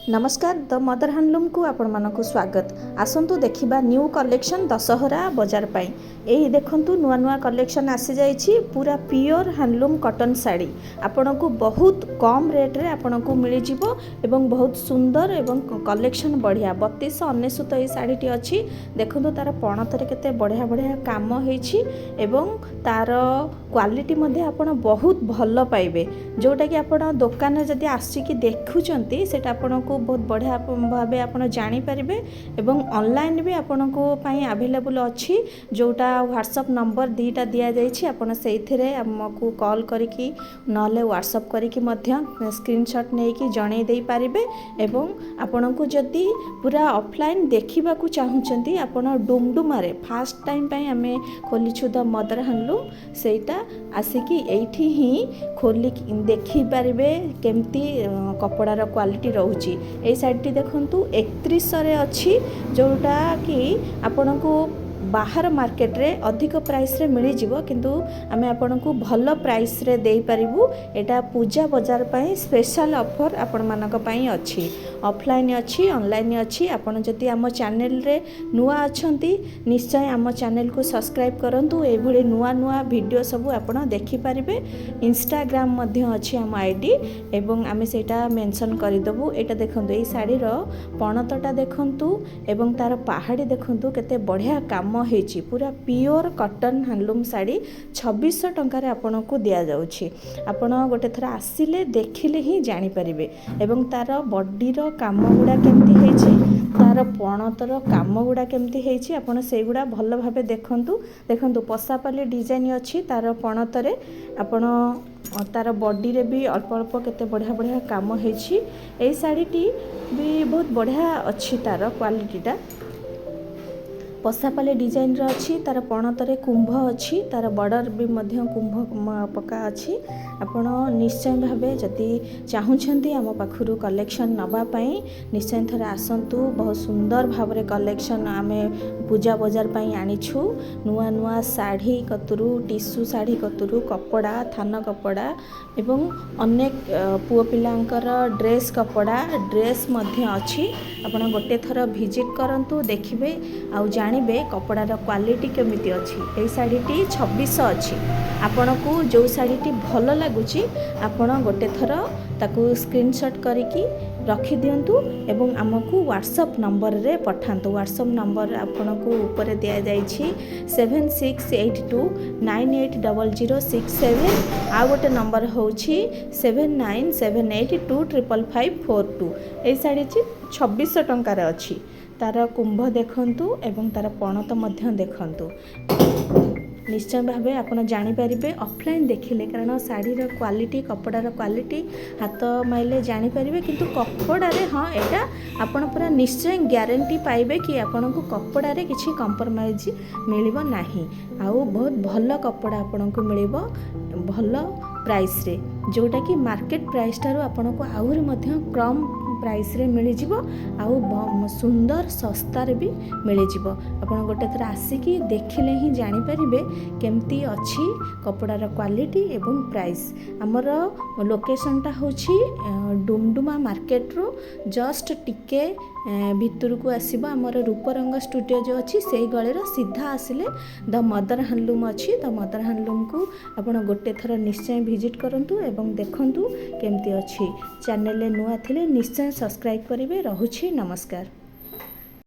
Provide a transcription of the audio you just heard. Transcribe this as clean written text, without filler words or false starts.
नमस्कार the mother handloom को आपण मानक स्वागत। आसंतु देखिबा न्यू कलेक्शन दशहरा बाजार पाई। यही देखंतु नुआ नुआ कलेक्शन आसी जाइछि पूरा प्योर हैंडलूम कॉटन साड़ी आपण को बहुत कम रेट रे आपण को मिली जिवो एवं बहुत सुंदर एवं कलेक्शन बढ़िया 3299 ये साड़ीटी अच्छी। देखंतु तार पणतरे केते बढ़िया बढ़िया काम होइछि एवं तार क्वालिटी मध्ये आपण बहुत भल पाइबे। जोटा कि आपण दुकान रे जदी आसी देखुचंती सेटा आपण को बहुत बढ़िया भाव आप जानीपारे एवं ऑनलाइन भी आपण को अवेलेबल अच्छी जोटा व्हाट्सएप नंबर दीटा दि जाइए आपड़ से आमको कॉल करके नले व्हाट्सएप करके स्क्रीनशॉट नहीं जन दे पारे एवं आपण को जदि पूरा ऑफलाइन देखा चाहूँगी आपण डुमडुमारे फास्ट टाइम आम खोलीछु द मदर हैंडलूम सेटा आसिकी एठी ही खोली देखिपारे केमती कपड़ार क्वालिटी रोची। ये साड़ी देखंतु 3100 रे अच्छी जोटा कि आपण को बाहर मार्केट रे अधिक प्राइस रे मिली जिवो किंतु आमे आपण को भल प्राइस रे दे परिबु। एटा पूजा बाजार पई स्पेशल ऑफर आपण मानक पई अछि। ऑफलाइन अछि ऑनलाइन अछि। आपण जति आम चैनल रे नुआ अछंती निश्चय आम चैनल को सब्सक्राइब करंतु। ए भली नुआ नुआ वीडियो सब आपण देखि परिबे। इंस्टाग्राम मध्य अछि आम आईडी एवं आमे सेटा मेंशन करि दबु। एटा देखंतु ए साड़ी रो पणतटा देखंतु एवं तार पहाड़ी देखंतु केते बढ़िया काम होइछि। पूरा प्योर कॉटन हैंडलूम साड़ी 2600 टंका आपण को दिया जाउछि। आपण गोटे थरा आसिले देखिले ही जानि परिबे एवं तार बॉडी रो काम गुडा केमती हेछि तार पणतर काम गुडा केमती हेछि आपण से गुडा भल भाबे देखंतु पसापाली डिजाइन अछि तार पणतरे आपण तार बॉडी रे भी अल्प अल्प केते बढ़िया बढ़िया काम हेछि। ए साड़ीटी भी बहुत बढ़िया अछि तार क्वालिटीटा पसापाली डिजाइन रो अछि। तार पणतरे कुंभ अछि तार बॉर्डर भी मध्य कुंभ पका अछि। आपण निश्चय भावे जदि चाहूछंती आम पाखरु कलेक्शन नबा पई निश्चय थरे आसंतु। बहुत सुंदर भावरे कलेक्शन आमे पूजा बाजार पई आनिछु। नुआ नुआ साड़ी कतुरु टिश्यू साड़ी कतुरु कपड़ा थान कपड़ा एवं अनेक पुओ पिलांकर ड्रेस कपड़ा ड्रेस मध्य अछि। आपण गोटे थर विजिट करंतु देखिबे आउ जानिबे कपड़ार क्वालिटी केमिति अछि। ए साड़ीटी 2600 अछि। आपण को जो साड़ीटी भल लागुची आपण गोटे थर ताकू स्क्रीनशॉट करिकी रखी दियंतु एवं आमको व्हाट्सएप नंबर रे पठांतु। व्हाट्सएप नंबर आपण को ऊपर दिया जाइछि 7682 980067। आ गोटे नंबर होछि 7978255542। ए साड़ी 2600 टंका रे अछि। तार कुंभ देखंतु एवं तार पणत मध्य देखंतु। निश्चय भावे आपण जानि परिबे ऑफलाइन देखिले कारण साड़ीर क्वालिटी कपड़ार क्वालिटी हाथ माइले जानि परिबे किंतु कपड़ारे हाँ एटा आपण पूरा निश्चय ग्यारंटी पाइबे कि आपण को कपड़ारे किछि कॉम्प्रोमाइज मिलिबो नाही। आउ बहुत भल कपड़ा आपण को मिलिबो भल प्राइस रे जोटा कि मार्केट प्राइस टारो आपण को आहुरी मध्य कम प्राइस रे मिली जिवो आउ सुंदर सस्ता रे भी मिली जिवो। आपण गोटे थरा आसिकी देखिले ही जानि परिबे केमती अछि कपड़ार क्वालिटी एवं प्राइस। हमर लोकेशनटा होछि डुमडुमा मार्केट रो जस्ट टिके भितर को आसीबो हमर रूपरंग स्टूडियो जो अछि सेही गळे रो सीधा आसिले द मदर हैंडलूम अछि। द मदर हैंडलूम को आपण गोटे थर निश्चय विजिट करंतु एवं देखंतु केमती अछि। चैनल रे नुआ थिले निश्चय सब्सक्राइब करिवे। रहुछि नमस्कार।